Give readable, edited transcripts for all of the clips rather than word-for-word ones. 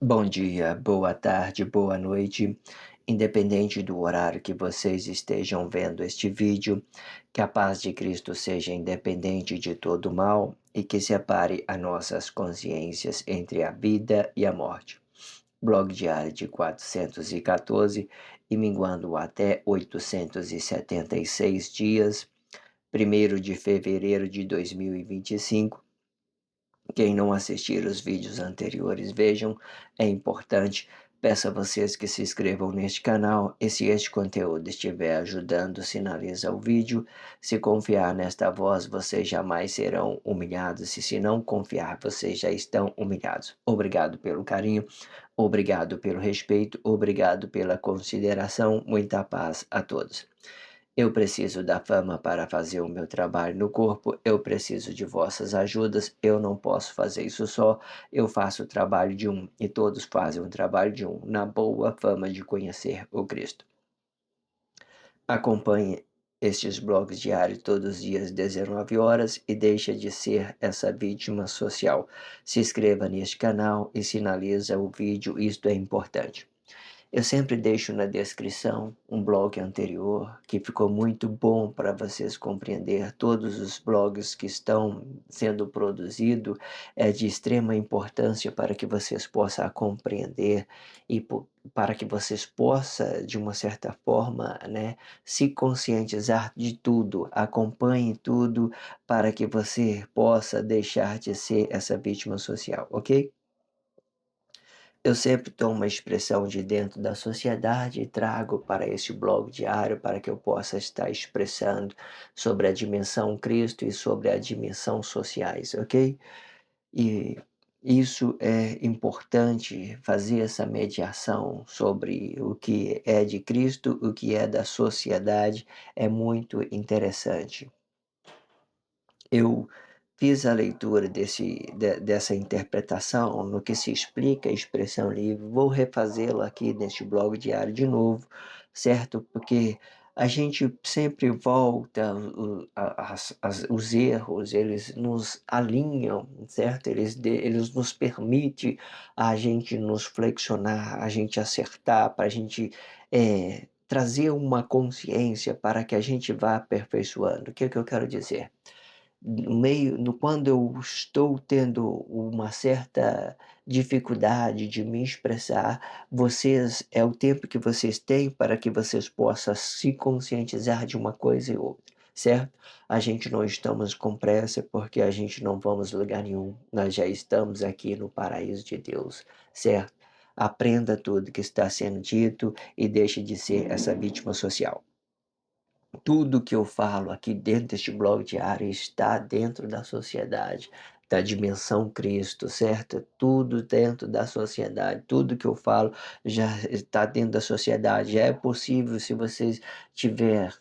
Bom dia, boa tarde, boa noite, independente do horário que vocês estejam vendo este vídeo, que a paz de Cristo seja independente de todo mal e que separe as nossas consciências entre a vida e a morte. Blog diário de 414 e minguando até 876 dias, 1º de fevereiro de 2025. Quem não assistir os vídeos anteriores, vejam, é importante. Peço a vocês que se inscrevam neste canal e se este conteúdo estiver ajudando, sinaliza o vídeo. Se confiar nesta voz, vocês jamais serão humilhados e se não confiar, vocês já estão humilhados. Obrigado pelo carinho, obrigado pelo respeito, obrigado pela consideração. Muita paz a todos. Eu preciso da fama para fazer o meu trabalho no corpo, eu preciso de vossas ajudas, eu não posso fazer isso só, eu faço o trabalho de um e todos fazem o trabalho de um, na boa fama de conhecer o Cristo. Acompanhe estes blogs diários todos os dias, 19 horas, e deixe de ser essa vítima social. Se inscreva neste canal e sinaliza o vídeo, isto é importante. Eu sempre deixo na descrição um blog anterior que ficou muito bom para vocês compreender. Todos os blogs que estão sendo produzidos é de extrema importância para que vocês possam compreender e para que vocês possam, de uma certa forma, né, se conscientizar de tudo. Acompanhe tudo para que você possa deixar de ser essa vítima social, ok? Eu sempre tomo uma expressão de dentro da sociedade e trago para este blog diário para que eu possa estar expressando sobre a dimensão Cristo e sobre a dimensão sociais, ok? E isso é importante, fazer essa mediação sobre o que é de Cristo, o que é da sociedade, é muito interessante. Eu fiz a leitura dessa interpretação no que se explica a expressão livre, vou refazê-la aqui neste blog diário de novo, certo? Porque a gente sempre volta, os erros, eles nos alinham, certo? Eles nos permitem a gente nos flexionar, a gente acertar, para a gente trazer uma consciência para que a gente vá aperfeiçoando. O que é que eu quero dizer? Quando eu estou tendo uma certa dificuldade de me expressar, vocês é o tempo que vocês têm para que vocês possam se conscientizar de uma coisa e outra, certo? A gente não estamos com pressa porque a gente não vamos a lugar nenhum. Nós já estamos aqui no paraíso de Deus, certo? Aprenda tudo que está sendo dito e deixe de ser essa vítima social. Tudo que eu falo aqui dentro deste blog diário está dentro da sociedade, da dimensão Cristo, certo? Tudo dentro da sociedade, tudo que eu falo já está dentro da sociedade. Já é possível, se vocês tiver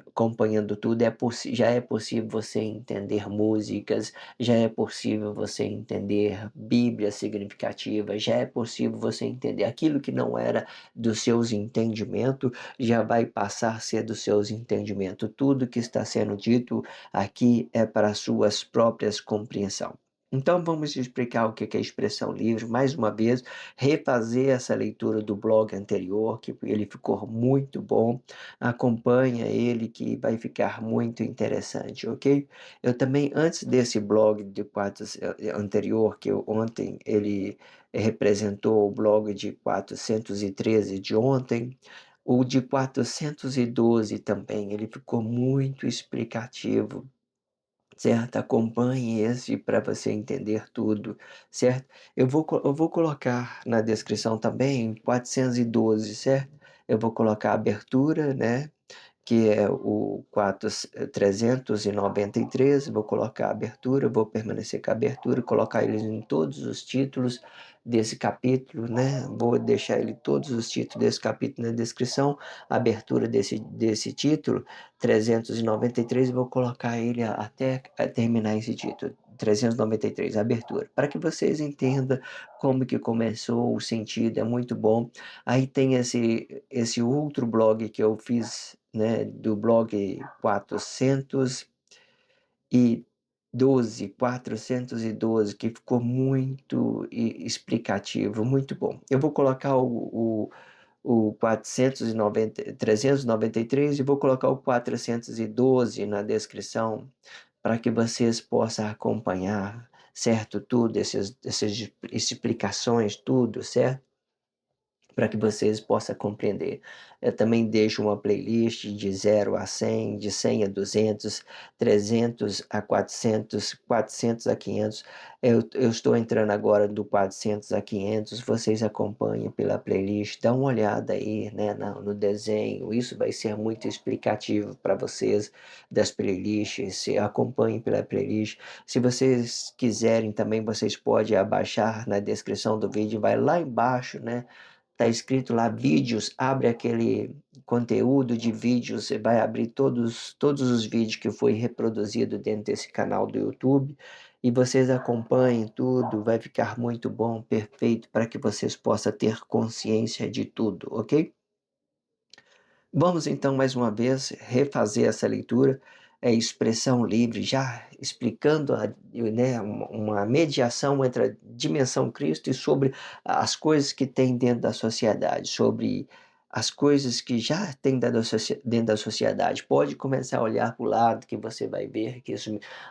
acompanhando tudo, já é possível você entender músicas, já é possível você entender Bíblia significativa, já é possível você entender aquilo que não era dos seus entendimentos, já vai passar a ser dos seus entendimentos. Tudo que está sendo dito aqui é para suas próprias compreensão. Então vamos explicar o que é a expressão livre, mais uma vez, refazer essa leitura do blog anterior, que ele ficou muito bom. Acompanha ele que vai ficar muito interessante, ok? Eu também, antes desse blog de anterior, que ontem ele representou o blog de 413 de ontem, o de 412 também, ele ficou muito explicativo, certo? Acompanhe esse para você entender tudo, certo? Eu vou colocar na descrição também 412, certo? Eu vou colocar a abertura, né? Que é o 393, vou colocar a abertura, vou permanecer com a abertura, colocar eles em todos os títulos desse capítulo, né? Vou deixar ele todos os títulos desse capítulo na descrição, a abertura desse título, 393, vou colocar ele até terminar esse título. 393, abertura, para que vocês entendam como que começou, o sentido, é muito bom. Aí tem esse outro blog que eu fiz, né, do blog 413, 412, que ficou muito explicativo, muito bom. Eu vou colocar o 393 e vou colocar o 412 na descrição para que vocês possam acompanhar, certo? Tudo, essas explicações, tudo, certo? Para que vocês possam compreender. Eu também deixo uma playlist de 0 a 100, de 100 a 200, 300 a 400, 400 a 500. Eu estou entrando agora do 400 a 500. Vocês acompanhem pela playlist, dá uma olhada aí, né, no desenho. Isso vai ser muito explicativo para vocês das playlists. Acompanhem pela playlist. Se vocês quiserem também, vocês podem abaixar na descrição do vídeo, vai lá embaixo, né? Tá escrito lá vídeos, abre aquele conteúdo de vídeos, você vai abrir todos os vídeos que foi reproduzido dentro desse canal do YouTube e vocês acompanhem tudo, vai ficar muito bom, perfeito, para que vocês possam ter consciência de tudo, ok? Vamos então mais uma vez refazer essa leitura, expressão livre, já explicando né, uma mediação entre a dimensão Cristo e sobre as coisas que tem dentro da sociedade, sobre as coisas que já tem dentro da sociedade. Pode começar a olhar para o lado que você vai ver que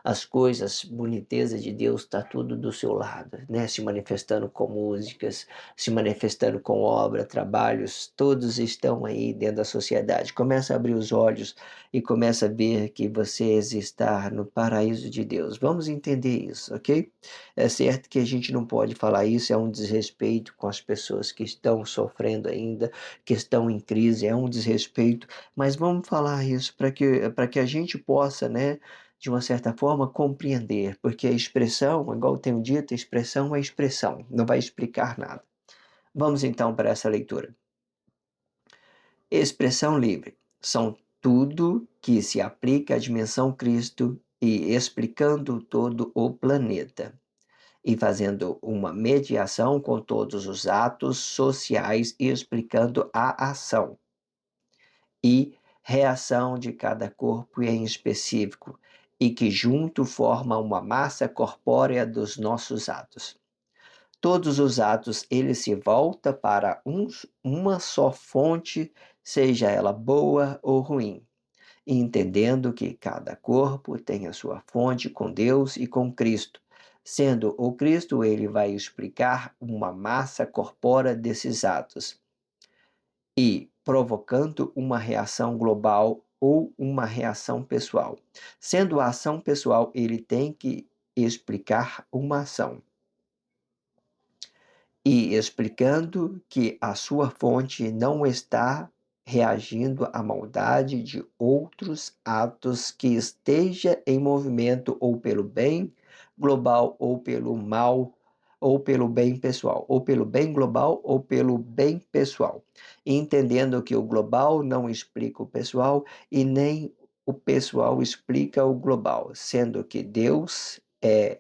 as coisas, boniteza de Deus está tudo do seu lado, né? Se manifestando com músicas, se manifestando com obra, trabalhos, todos estão aí dentro da sociedade. Começa a abrir os olhos e começa a ver que você está no paraíso de Deus. Vamos entender isso, ok? É certo que a gente não pode falar isso, é um desrespeito com as pessoas que estão sofrendo ainda, que estão em crise, é um desrespeito, mas vamos falar isso para que a gente possa, né, de uma certa forma, compreender, porque a expressão, igual eu tenho dito, a expressão é expressão, não vai explicar nada. Vamos então para essa leitura. Expressão livre são tudo que se aplica à dimensão Cristo e explicando todo o planeta, e fazendo uma mediação com todos os atos sociais e explicando a ação e reação de cada corpo em específico, e que junto forma uma massa corpórea dos nossos atos. Todos os atos, ele se volta para uma só fonte, seja ela boa ou ruim, entendendo que cada corpo tem a sua fonte com Deus e com Cristo. Sendo o Cristo, ele vai explicar uma massa corpórea desses atos e provocando uma reação global ou uma reação pessoal. Sendo a ação pessoal, ele tem que explicar uma ação e explicando que a sua fonte não está reagindo à maldade de outros atos que esteja em movimento ou pelo bem global ou pelo mal ou pelo bem pessoal, ou pelo bem global ou pelo bem pessoal, entendendo que o global não explica o pessoal e nem o pessoal explica o global, sendo que Deus é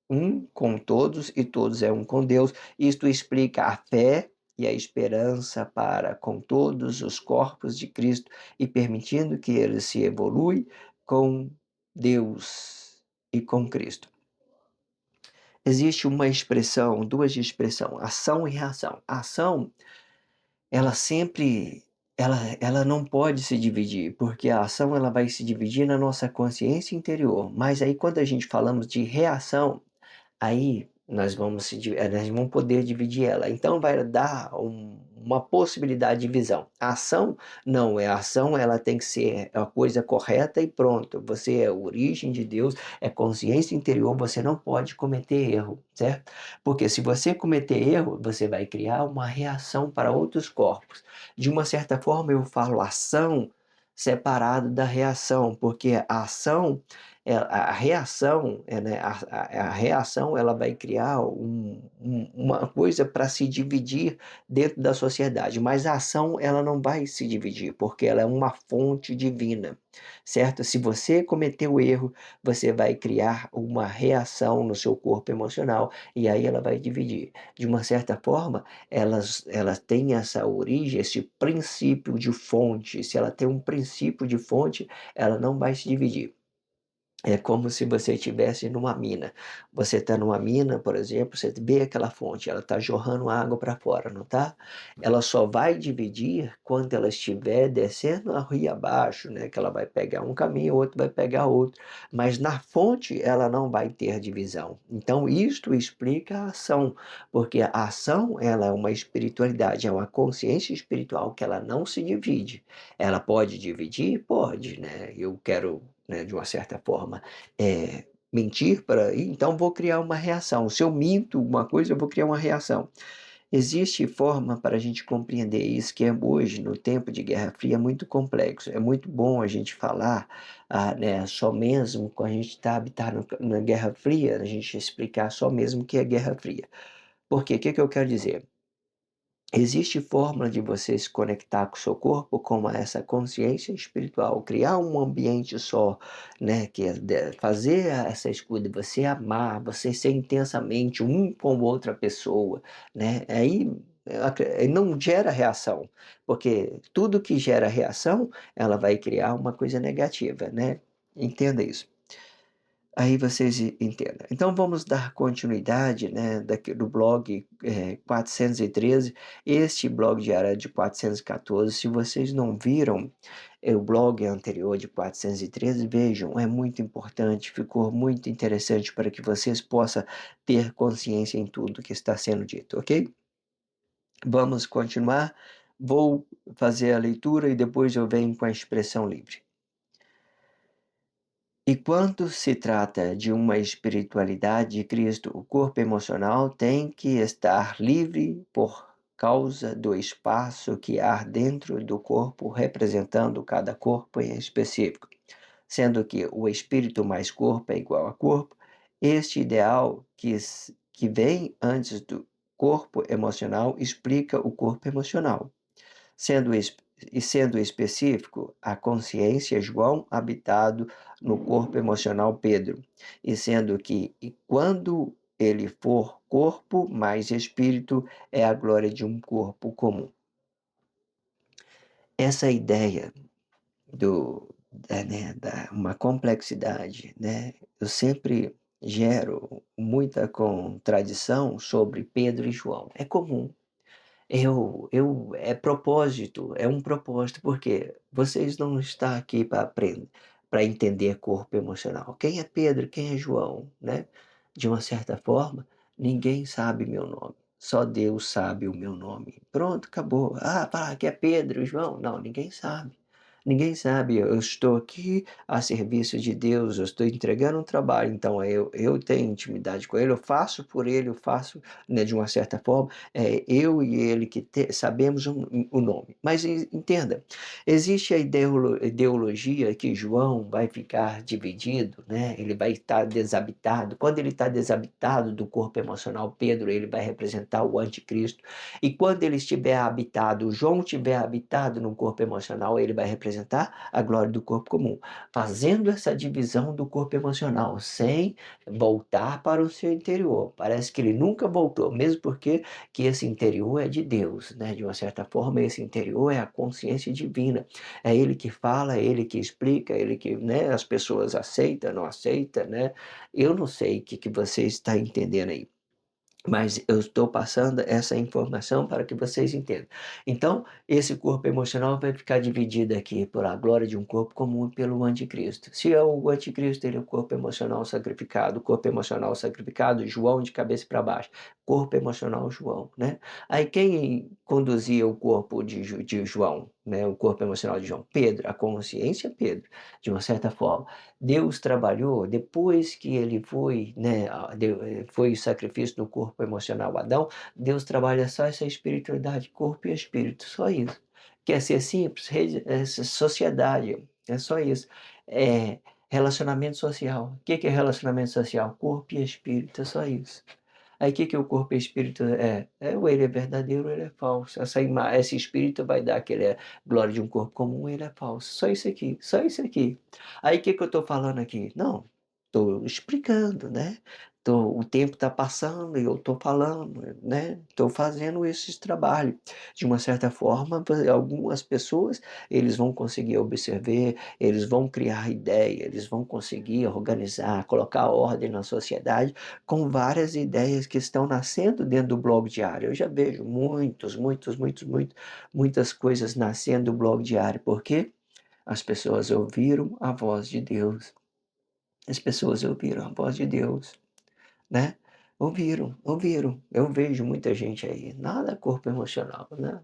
um com todos e todos é um com Deus. Isto explica a fé e a esperança para com todos os corpos de Cristo e permitindo que ele se evolui com Deus e com Cristo. Existe uma expressão, duas de expressão, ação e reação. A ação, ela sempre ela não pode se dividir, porque a ação ela vai se dividir na nossa consciência interior. Mas aí quando a gente falamos de reação, aí nós vamos poder dividir ela. Então vai dar uma possibilidade de visão. A ação não é a ação, ela tem que ser a coisa correta e pronto. Você é a origem de Deus, é consciência interior, você não pode cometer erro, certo? Porque se você cometer erro, você vai criar uma reação para outros corpos. De uma certa forma, eu falo ação separado da reação, porque a ação a reação, né, a reação ela vai criar uma coisa para se dividir dentro da sociedade, mas a ação ela não vai se dividir, porque ela é uma fonte divina, certo? Se você cometer o erro, você vai criar uma reação no seu corpo emocional e aí ela vai dividir. De uma certa forma, elas têm essa origem, esse princípio de fonte. Se ela tem um princípio de fonte, ela não vai se dividir. É como se você estivesse numa mina. Você está numa mina, por exemplo, você vê aquela fonte, ela está jorrando água para fora, não está? Ela só vai dividir quando ela estiver descendo a rio abaixo, né? Que ela vai pegar um caminho, o outro vai pegar outro. Mas na fonte ela não vai ter divisão. Então isto explica a ação, porque a ação ela é uma espiritualidade, é uma consciência espiritual que ela não se divide. Ela pode dividir? Pode, né? Eu quero, né, de uma certa forma, mentir para. Então vou criar uma reação. Se eu minto uma coisa, eu vou criar uma reação. Existe forma para a gente compreender isso que é hoje, no tempo de Guerra Fria, muito complexo. É muito bom a gente falar, né, só mesmo quando a gente está habitando na Guerra Fria, a gente explicar só mesmo o que é Guerra Fria. Por quê? O que que eu quero dizer? Existe forma de você se conectar com o seu corpo, com essa consciência espiritual, criar um ambiente só, né, que é fazer essa escuta, você amar, você ser intensamente um com outra pessoa, né, aí não gera reação, porque tudo que gera reação, ela vai criar uma coisa negativa, né, entenda isso. Aí vocês entendam. Então vamos dar continuidade, né, do blog 413. Este blog diário é de 414. Se vocês não viram o blog anterior de 413, vejam, é muito importante, ficou muito interessante para que vocês possam ter consciência em tudo que está sendo dito, ok? Vamos continuar. Vou fazer a leitura e depois eu venho com a expressão livre. E quando se trata de uma espiritualidade de Cristo, o corpo emocional tem que estar livre por causa do espaço que há dentro do corpo, representando cada corpo em específico. Sendo que o espírito mais corpo é igual a corpo, este ideal que vem antes do corpo emocional explica o corpo emocional. Sendo, sendo específico, a consciência João habitado no corpo emocional Pedro, e sendo que e quando ele for corpo mais espírito, é a glória de um corpo comum. Essa ideia uma complexidade, né? Eu sempre gero muita contradição sobre Pedro e João. É comum. É propósito, é um propósito, porque vocês não estão aqui para aprender, para entender corpo emocional. Quem é Pedro, quem é João, né? De uma certa forma, ninguém sabe meu nome. Só Deus sabe o meu nome. Pronto, acabou. Ah, fala que é Pedro, João. Não, ninguém sabe. Ninguém sabe. Eu estou aqui a serviço de Deus, eu estou entregando um trabalho, então eu tenho intimidade com Ele, eu faço por Ele, eu faço, né, de uma certa forma eu e ele que sabemos o nome. Mas entenda, existe a ideologia que João vai ficar dividido, né? Ele vai estar desabitado. Quando ele está desabitado do corpo emocional, Pedro, ele vai representar o anticristo. E quando ele estiver habitado, João estiver habitado no corpo emocional, ele vai representar a glória do corpo comum. Fazendo essa divisão do corpo emocional, sem voltar para o seu interior. Parece que ele nunca voltou, mesmo porque que esse interior é de Deus, né? De uma certa forma, esse interior é a consciência divina. É Ele que fala, é Ele que explica, é Ele que, né? As pessoas aceitam, não aceitam, né? Eu não sei o que você está entendendo aí. Mas eu estou passando essa informação para que vocês entendam. Então, esse corpo emocional vai ficar dividido aqui por a glória de um corpo comum e pelo anticristo. Se é o anticristo, ele é o corpo emocional sacrificado, João de cabeça para baixo, corpo emocional João, né? Aí quem conduzia o corpo de João, né? O corpo emocional de João? Pedro, a consciência Pedro, de uma certa forma. Deus trabalhou depois que ele foi, né, foi o sacrifício do corpo emocional Adão. Deus trabalha só essa espiritualidade, corpo e espírito, só isso. Quer ser simples? Sociedade, é só isso. É relacionamento social. O que é relacionamento social? Corpo e espírito, é só isso. Aí o que o corpo e espírito é? Ou ele é verdadeiro ou ele é falso. Esse espírito vai dar aquele glória de um corpo comum, ele é falso. Só isso aqui, só isso aqui. Aí o que eu estou falando aqui? Não, estou explicando, né? O tempo está passando e eu estou falando, né, estou fazendo esse trabalho. De uma certa forma, algumas pessoas, eles vão conseguir observar, eles vão criar ideia, eles vão conseguir organizar, colocar ordem na sociedade com várias ideias que estão nascendo dentro do blog diário. Eu já vejo muitas coisas nascendo do blog diário, porque as pessoas ouviram a voz de Deus. As pessoas ouviram a voz de Deus, né? Ouviram. Eu vejo muita gente aí, nada corpo emocional, né?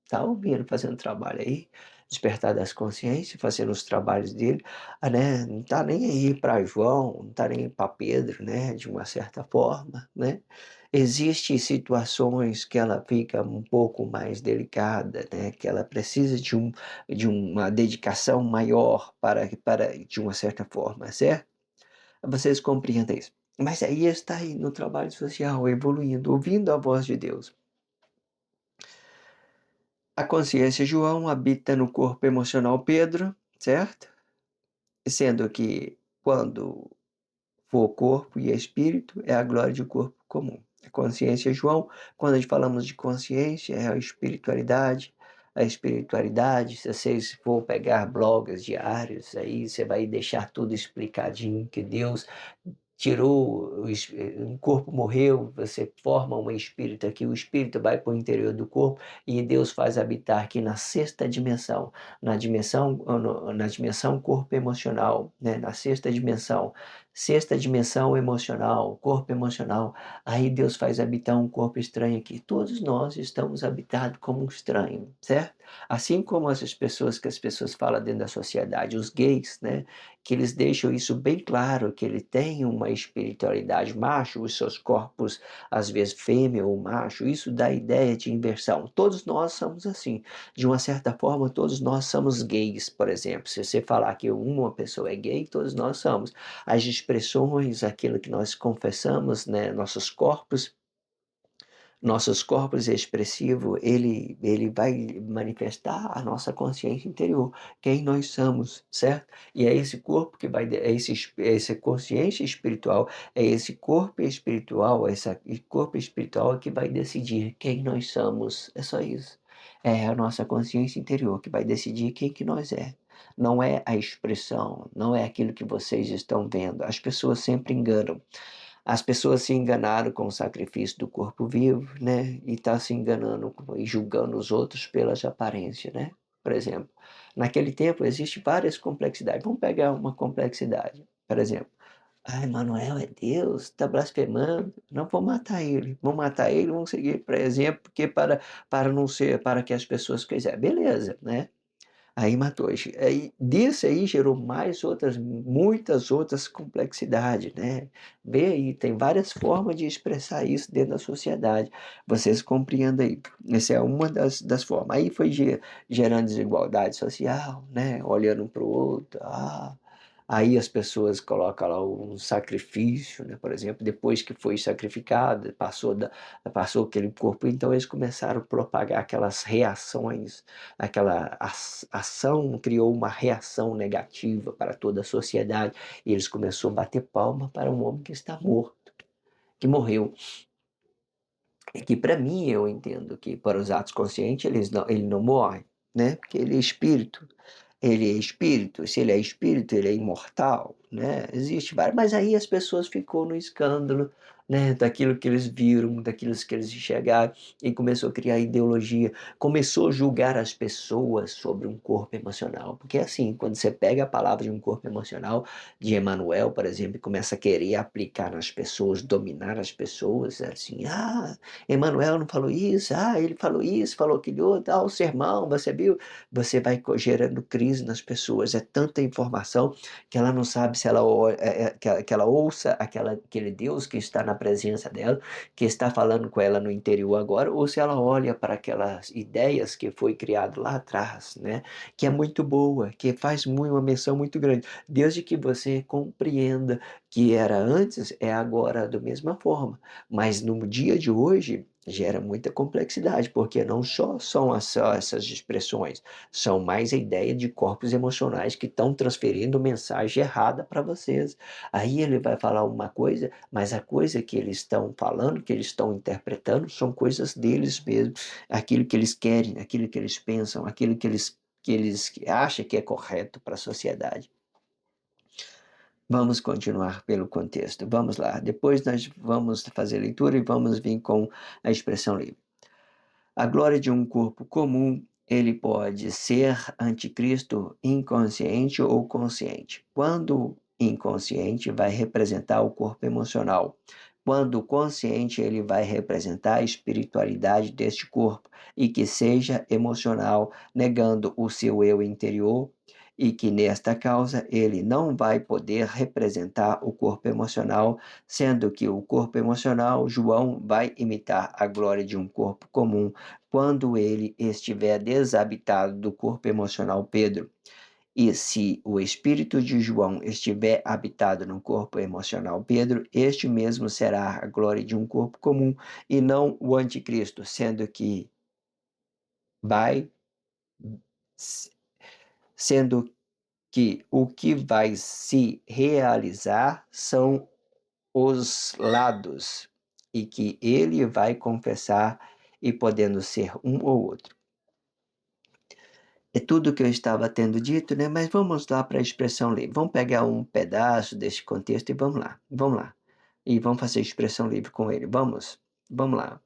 Tá ouvindo, fazendo trabalho aí, despertar das consciências, fazendo os trabalhos dele, né? Não tá nem aí para João, não tá nem aí para Pedro, né? De uma certa forma, né? Existem situações que ela fica um pouco mais delicada, né? Que ela precisa de uma dedicação maior para de uma certa forma, certo? Vocês compreendem isso. Mas aí está aí no trabalho social, evoluindo, ouvindo a voz de Deus. A consciência João habita no corpo emocional Pedro, certo? Sendo que quando for corpo e espírito, é a glória de corpo comum. A consciência João, quando a gente falamos de consciência, é a espiritualidade. A espiritualidade, se vocês for pegar blogs diários, aí você vai deixar tudo explicadinho, que Deus tirou, o corpo morreu, você forma um espírito aqui, o espírito vai para o interior do corpo e Deus faz habitar aqui na sexta dimensão, na dimensão corpo emocional, né? Na sexta dimensão emocional, corpo emocional, aí Deus faz habitar um corpo estranho aqui. Todos nós estamos habitados como um estranho, certo? Assim como as pessoas que as pessoas falam dentro da sociedade, os gays, né? Que eles deixam isso bem claro, que ele tem uma espiritualidade macho, os seus corpos, às vezes fêmea ou macho, isso dá ideia de inversão. Todos nós somos assim. De uma certa forma, todos nós somos gays, por exemplo. Se você falar que uma pessoa é gay, todos nós somos. As expressões, aquilo que nós confessamos, né, nossos corpos expressivos, ele vai manifestar a nossa consciência interior, quem nós somos, certo? E é esse corpo que vai, essa consciência espiritual, é esse corpo espiritual, esse corpo espiritual que vai decidir quem nós somos, é só isso. É a nossa consciência interior que vai decidir quem que nós é. Não é a expressão, não é aquilo que vocês estão vendo. As pessoas sempre enganam. As pessoas se enganaram com o sacrifício do corpo vivo, né? E está se enganando e julgando os outros pelas aparências, né? Por exemplo, naquele tempo existe várias complexidades. Vamos pegar uma complexidade, por exemplo. Ah, Emanuel é Deus, está blasfemando. Não vou matar ele. Vou matar ele, vamos seguir, por exemplo, porque para não ser, para que as pessoas quiserem. Beleza, né? Aí matou. Aí, disso aí gerou mais outras, muitas outras complexidades, né? Vê aí, tem várias formas de expressar isso dentro da sociedade. Vocês compreendem aí. Essa é uma das formas. Aí foi gerando desigualdade social, né? Olhando um para o outro. Aí as pessoas colocam lá um sacrifício, né? Por exemplo, depois que foi sacrificado, passou aquele corpo, então eles começaram a propagar aquelas reações, aquela ação criou uma reação negativa para toda a sociedade, e eles começaram a bater palma para um homem que está morto, que morreu. E que para mim eu entendo que para os atos conscientes ele não morre, né? Porque ele é espírito, se ele é espírito, ele é imortal, né? Existe vários, mas aí as pessoas ficou no escândalo, né? Daquilo que eles viram, daquilo que eles enxergaram, e começou a criar ideologia, começou a julgar as pessoas sobre um corpo emocional, porque assim, quando você pega a palavra de um corpo emocional, de Emmanuel, por exemplo, e começa a querer aplicar nas pessoas, dominar as pessoas, é assim, Emmanuel não falou isso, ele falou isso, falou aquilo outro, o sermão, você viu? Você vai gerando crise nas pessoas. É tanta informação que ela não sabe se ela, que ela ouça aquele Deus que está na presença dela, que está falando com ela no interior agora, ou se ela olha para aquelas ideias que foi criado lá atrás, né? Que é muito boa, que faz uma menção muito grande. Desde que você compreenda que era antes, é agora da mesma forma. Mas no dia de hoje, gera muita complexidade, porque não só essas expressões, são mais a ideia de corpos emocionais que estão transferindo mensagem errada para vocês. Aí ele vai falar uma coisa, mas a coisa que eles estão falando, que eles estão interpretando, são coisas deles mesmos, aquilo que eles querem, aquilo que eles pensam, aquilo que eles acham que é correto para a sociedade. Vamos continuar pelo contexto. Vamos lá. Depois nós vamos fazer a leitura e vamos vir com a expressão livre. A glória de um corpo comum, ele pode ser anticristo inconsciente ou consciente. Quando inconsciente, vai representar o corpo emocional. Quando consciente, ele vai representar a espiritualidade deste corpo e que seja emocional, negando o seu eu interior e que nesta causa ele não vai poder representar o corpo emocional, sendo que o corpo emocional, João, vai imitar a glória de um corpo comum quando ele estiver desabitado do corpo emocional, Pedro. E se o espírito de João estiver habitado no corpo emocional, Pedro, este mesmo será a glória de um corpo comum e não o anticristo, sendo que vai sendo que o que vai se realizar são os lados e que ele vai confessar e podendo ser um ou outro. É tudo que eu estava tendo dito, né? Mas vamos lá para a expressão livre. Vamos pegar um pedaço desse contexto e vamos lá. Vamos lá. E vamos fazer expressão livre com ele. Vamos? Vamos lá.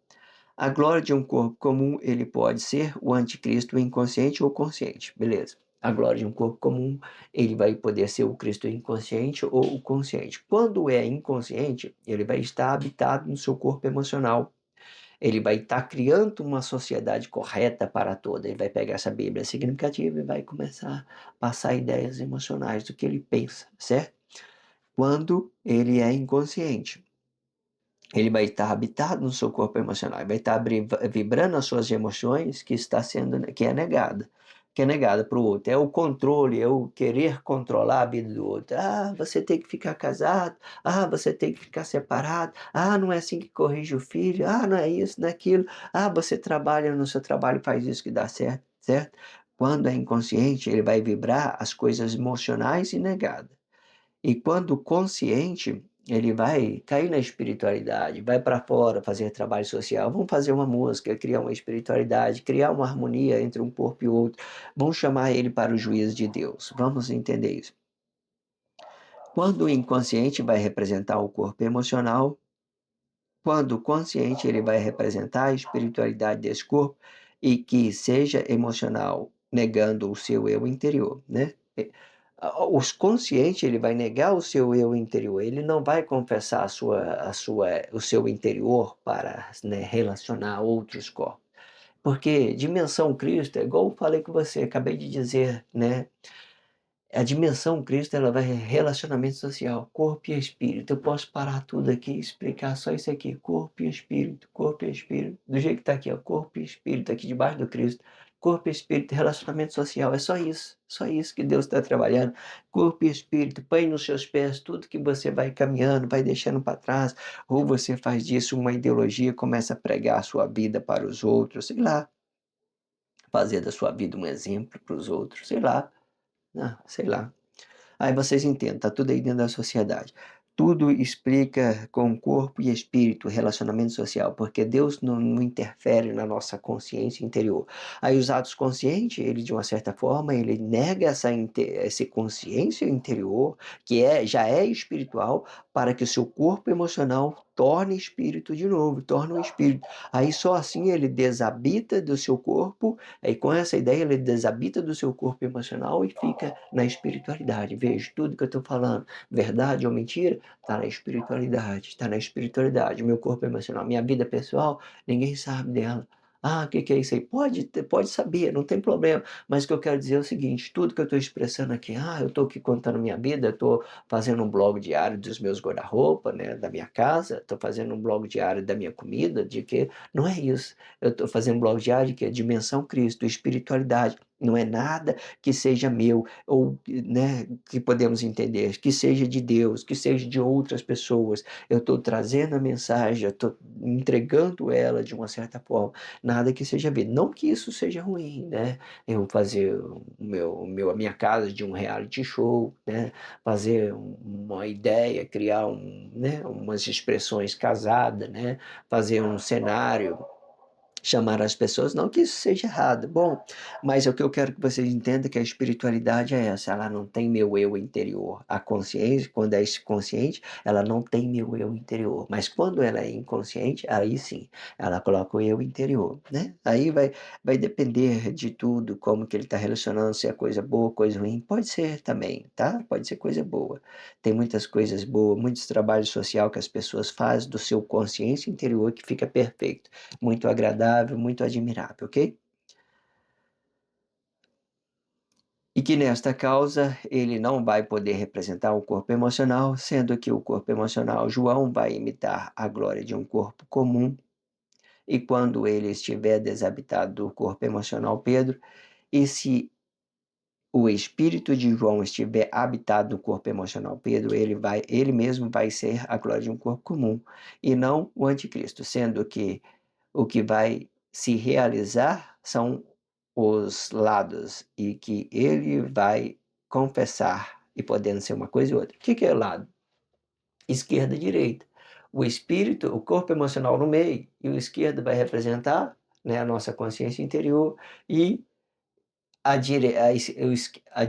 A glória de um corpo comum, ele pode ser o anticristo inconsciente ou consciente. Beleza. A glória de um corpo comum, ele vai poder ser o Cristo inconsciente ou o consciente. Quando é inconsciente, ele vai estar habitado no seu corpo emocional. Ele vai estar criando uma sociedade correta para toda. Ele vai pegar essa Bíblia significativa e vai começar a passar ideias emocionais do que ele pensa, certo? Quando ele é inconsciente, ele vai estar habitado no seu corpo emocional, ele vai estar vibrando as suas emoções que é negada para o outro. É o controle, é o querer controlar a vida do outro. Ah, você tem que ficar casado. Ah, você tem que ficar separado. Ah, não é assim que corrige o filho. Ah, não é isso, não é aquilo. Ah, você trabalha no seu trabalho e faz isso que dá certo, certo? Quando é inconsciente, ele vai vibrar as coisas emocionais e negadas. E quando consciente, ele vai cair na espiritualidade, vai para fora fazer trabalho social. Vamos fazer uma música, criar uma espiritualidade, criar uma harmonia entre um corpo e outro. Vamos chamar ele para o juízo de Deus. Vamos entender isso. Quando o inconsciente vai representar o corpo emocional, quando o consciente ele vai representar a espiritualidade desse corpo e que seja emocional, negando o seu eu interior, né? Os consciente ele vai negar o seu eu interior, ele não vai confessar o seu interior para, né, relacionar a outros corpos. Porque dimensão Cristo, é igual eu falei com você, acabei de dizer, né? A dimensão Cristo, ela vai relacionamento social, corpo e espírito. Eu posso parar tudo aqui e explicar só isso aqui, corpo e espírito, do jeito que está aqui, ó, corpo e espírito, aqui debaixo do Cristo. Corpo e espírito, relacionamento social, é só isso que Deus está trabalhando. Corpo e espírito, põe nos seus pés tudo que você vai caminhando, vai deixando para trás, ou você faz disso uma ideologia, começa a pregar a sua vida para os outros, sei lá, fazer da sua vida um exemplo para os outros, sei lá, sei lá. Aí vocês entendem, tá tudo aí dentro da sociedade. Tudo explica com corpo e espírito, relacionamento social, porque Deus não interfere na nossa consciência interior. Aí os atos conscientes, ele de uma certa forma, ele nega essa consciência interior, que já é espiritual, para que o seu corpo emocional torne espírito de novo, torne um espírito. Aí só assim ele desabita do seu corpo, aí com essa ideia ele desabita do seu corpo emocional e fica na espiritualidade. Veja, tudo que eu estou falando, verdade ou mentira, está na espiritualidade, está na espiritualidade. Meu corpo emocional, minha vida pessoal, ninguém sabe dela. Ah, o que é isso aí? Pode saber, não tem problema. Mas o que eu quero dizer é o seguinte: tudo que eu estou expressando aqui, eu estou aqui contando minha vida, eu estou fazendo um blog diário dos meus guarda-roupa, né, da minha casa, estou fazendo um blog diário da minha comida, de que não é isso. Eu estou fazendo um blog diário que é dimensão Cristo, espiritualidade. Não é nada que seja meu ou, né, que podemos entender, que seja de Deus, que seja de outras pessoas. Eu estou trazendo a mensagem, eu estou entregando ela de uma certa forma, nada que seja vida. Não que isso seja ruim, né? Eu fazer a minha casa de um reality show, né? Fazer uma ideia, criar né, umas expressões casadas, né? Fazer um cenário, chamar as pessoas, não que isso seja errado, bom, mas o que eu quero que vocês entendam é que a espiritualidade é essa, ela não tem meu eu interior. A consciência, quando é consciente, ela não tem meu eu interior, mas quando ela é inconsciente, aí sim, ela coloca o eu interior, né? Aí vai depender de tudo, como que ele está relacionando, se é coisa boa, coisa ruim, pode ser também, tá? Pode ser coisa boa. Tem muitas coisas boas, muitos trabalhos social que as pessoas fazem do seu consciência interior que fica perfeito, muito agradável, muito admirável, ok? E que nesta causa ele não vai poder representar o corpo emocional, sendo que o corpo emocional, João, vai imitar a glória de um corpo comum, e quando ele estiver desabitado do corpo emocional, Pedro, e se o espírito de João estiver habitado no corpo emocional, Pedro, ele mesmo vai ser a glória de um corpo comum, e não o anticristo, sendo que o que vai se realizar são os lados e que ele vai confessar e podendo ser uma coisa e outra. O que é o lado? Esquerda e direita. O espírito, o corpo emocional no meio, e o esquerdo vai representar, né, a nossa consciência interior, e a, dire, a, es- o es- a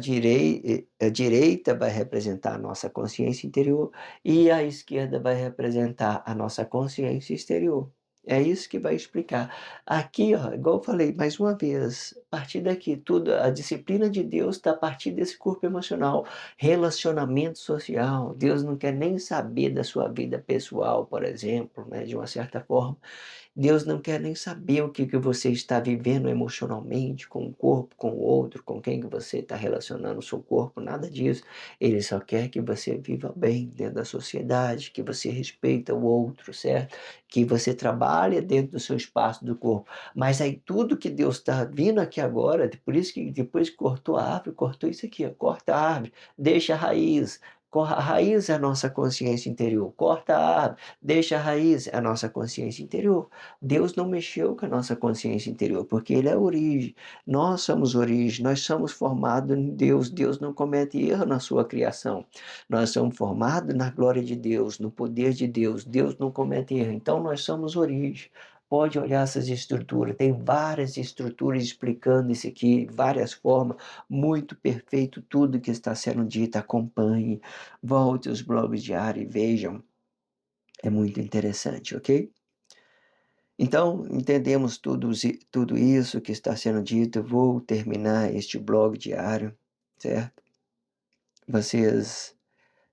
direita vai representar a nossa consciência interior e a esquerda vai representar a nossa consciência exterior. É isso que vai explicar. Aqui, ó, igual eu falei, mais uma vez, a partir daqui, tudo, a disciplina de Deus está a partir desse corpo emocional, relacionamento social. Deus não quer nem saber da sua vida pessoal, por exemplo, né, de uma certa forma. Deus não quer nem saber o que você está vivendo emocionalmente com o corpo, com o outro, com quem que você está relacionando o seu corpo, nada disso. Ele só quer que você viva bem dentro da sociedade, que você respeita o outro, certo? Que você trabalhe dentro do seu espaço do corpo. Mas aí tudo que Deus está vindo aqui agora, por isso que depois que cortou a árvore, cortou isso aqui, ó, corta a árvore, deixa a raiz. A raiz é a nossa consciência interior. Corta a árvore, deixa a raiz, é a nossa consciência interior. Deus não mexeu com a nossa consciência interior, porque Ele é a origem. Nós somos origem, nós somos formados em Deus. Deus não comete erro na sua criação. Nós somos formados na glória de Deus, no poder de Deus. Deus não comete erro. Então nós somos origem. Pode olhar essas estruturas, tem várias estruturas explicando isso aqui, várias formas, muito perfeito tudo que está sendo dito. Acompanhe, volte os blogs diários e vejam, é muito interessante, ok? Então, entendemos tudo isso que está sendo dito. Eu vou terminar este blog diário, certo? Vocês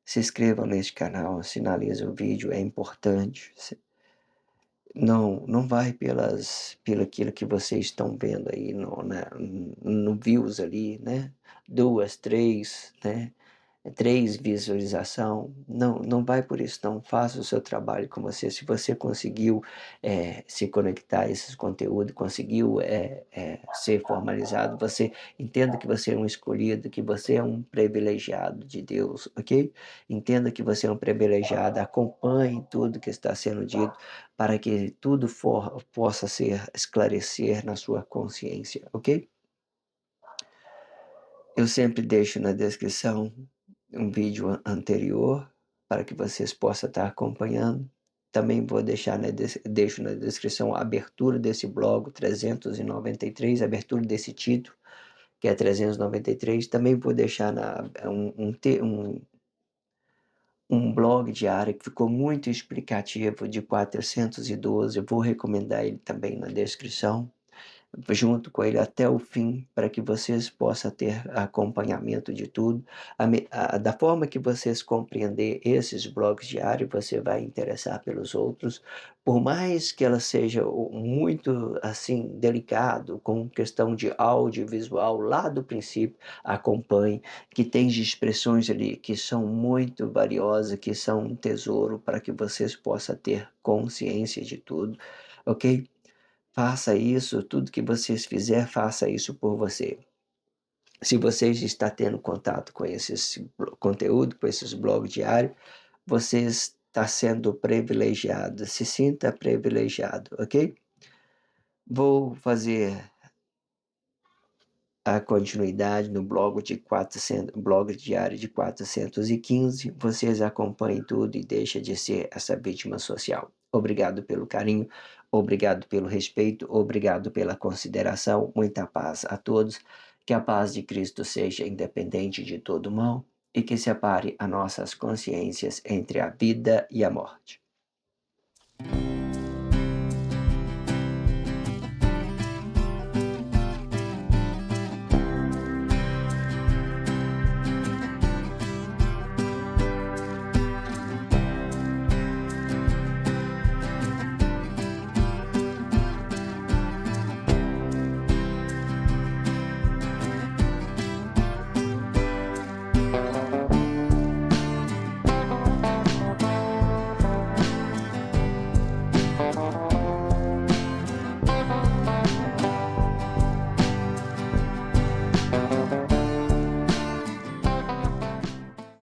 se inscrevam neste canal, sinalizem o vídeo, é importante. Não vai pelo aquilo que vocês estão vendo aí no views ali, né? Duas, três, né? Três visualização, não vai por isso, não faça o seu trabalho com você. Se você conseguiu se conectar a esses conteúdos, conseguiu ser formalizado, você entenda que você é um escolhido, que você é um privilegiado de Deus, ok? Entenda que você é um privilegiado, acompanhe tudo que está sendo dito para que tudo possa ser esclarecer na sua consciência, ok? Eu sempre deixo na descrição um vídeo anterior para que vocês possam estar acompanhando. Também vou deixo na descrição a abertura desse blog 393, a abertura desse título, que é 393. Também vou deixar um blog diário que ficou muito explicativo de 412. Eu vou recomendar ele também na descrição junto com ele até o fim, para que vocês possam ter acompanhamento de tudo. Da forma que vocês compreender esses blogs diários, você vai interessar pelos outros, por mais que ela seja muito assim delicado, com questão de audiovisual, lá do princípio, acompanhe, que tem expressões ali que são muito valiosas, que são um tesouro para que vocês possam ter consciência de tudo, ok? Faça isso, tudo que vocês fizer, faça isso por você. Se você está tendo contato com esses conteúdo, com esses blogs diários, você está sendo privilegiado. Se sinta privilegiado, ok? Vou fazer a continuidade no blog diário de 415. Vocês acompanhem tudo e deixem de ser essa vítima social. Obrigado pelo carinho, obrigado pelo respeito, obrigado pela consideração. Muita paz a todos. Que a paz de Cristo seja independente de todo mal e que separe as nossas consciências entre a vida e a morte.